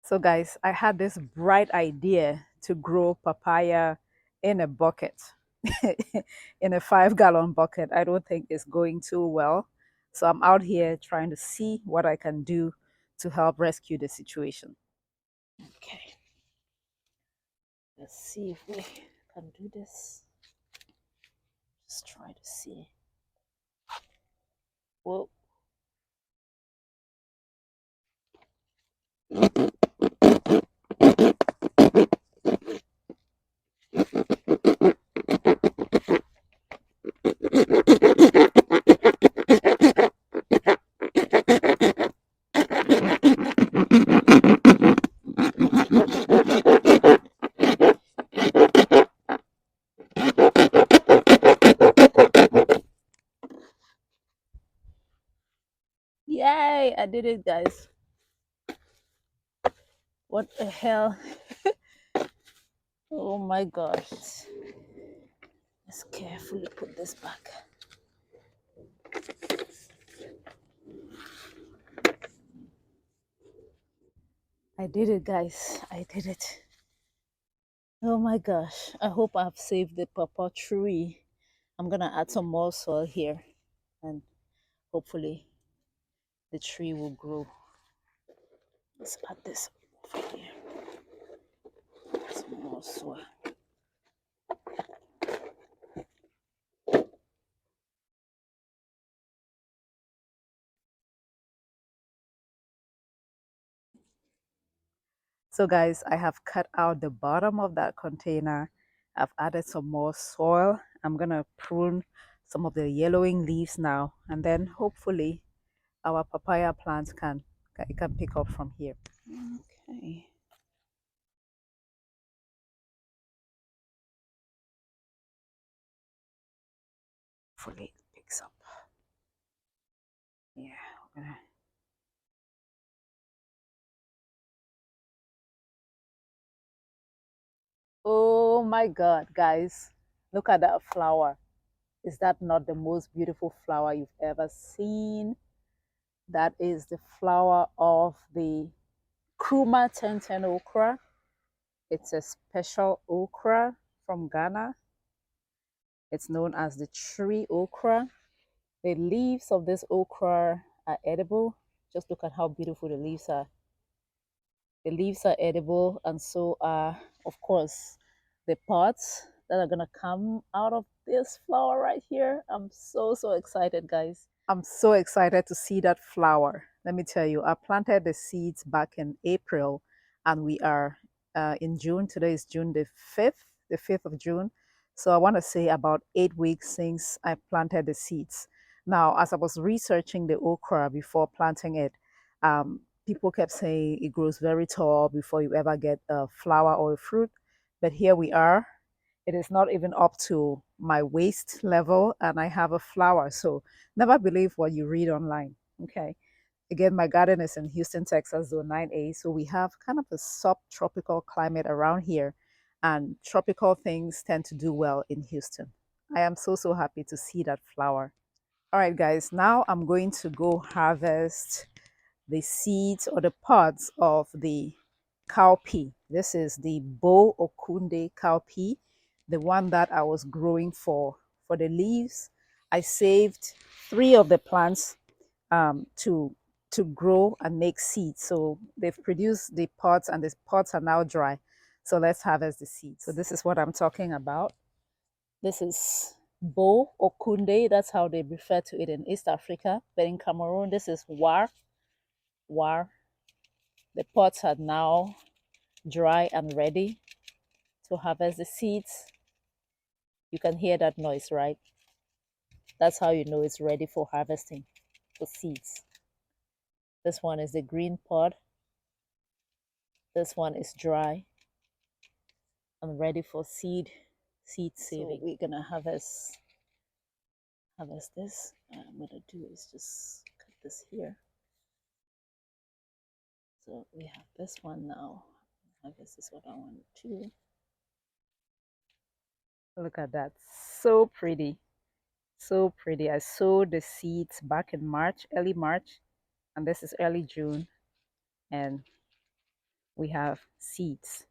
So guys, I had this bright idea to grow papaya in a bucket, in a 5-gallon bucket. I don't think it's going too well. So I'm out here trying to see what I can do to help rescue the situation. Okay, let's see if we can do this. Just try to see. Well, yay, I did it, guys. What the hell? Oh my gosh. Let's carefully put this back. I did it, guys. I did it. Oh my gosh. I hope I've saved the pawpaw tree. I'm gonna add some more soil here and hopefully the tree will grow. Let's add this over here. Some more soil. So guys, I have cut out the bottom of that container. I've added some more soil. I'm gonna prune some of the yellowing leaves now, and then hopefully our papaya plant can pick up from here. Okay. Hopefully it picks up. Yeah, we're gonna. Oh my God, guys, look at that flower. Is that not the most beautiful flower you've ever seen? That is the flower of the Nkrumah tenten okra. It's a special okra from Ghana. It's known as the tree okra. The leaves of this okra are edible. Just look at how beautiful the leaves are. The leaves are edible, and so are, of course, the pods that are gonna come out of this flower right here. I'm so excited, guys. I'm so excited to see that flower. Let me tell you, I planted the seeds back in April, and we are in June. Today is June the 5th of June. So I want to say about 8 weeks since I planted the seeds. Now, as I was researching the okra before planting it, people kept saying it grows very tall before you ever get a flower or a fruit. But here we are. It is not even up to my waist level, and I have a flower. So never believe what you read online. Okay. Again, my garden is in Houston, Texas, zone 9A. So we have kind of a subtropical climate around here, and tropical things tend to do well in Houston. I am so happy to see that flower. All right, guys, now I'm going to go harvest the seeds or the pods of the cowpea. This is the Bo Okunde cowpea, the one that I was growing for the leaves. I saved 3 of the plants to grow and make seeds. So they've produced the pods, and the pods are now dry. So let's harvest the seeds. So this is what I'm talking about. This is Bo Okunde. That's how they refer to it in East Africa. But in Cameroon, this is War. The pods are now dry and ready to harvest the seeds. You can hear that noise, right? That's how you know it's ready for harvesting, for seeds. This one is the green pod. This one is dry and ready for seed saving. So we're gonna harvest this. What I'm gonna do is just cut this here. So we have this one now. Harvest is what I want to. Look at that, so pretty. So pretty. I sowed the seeds back in March, early March, and this is early June. And we have seeds.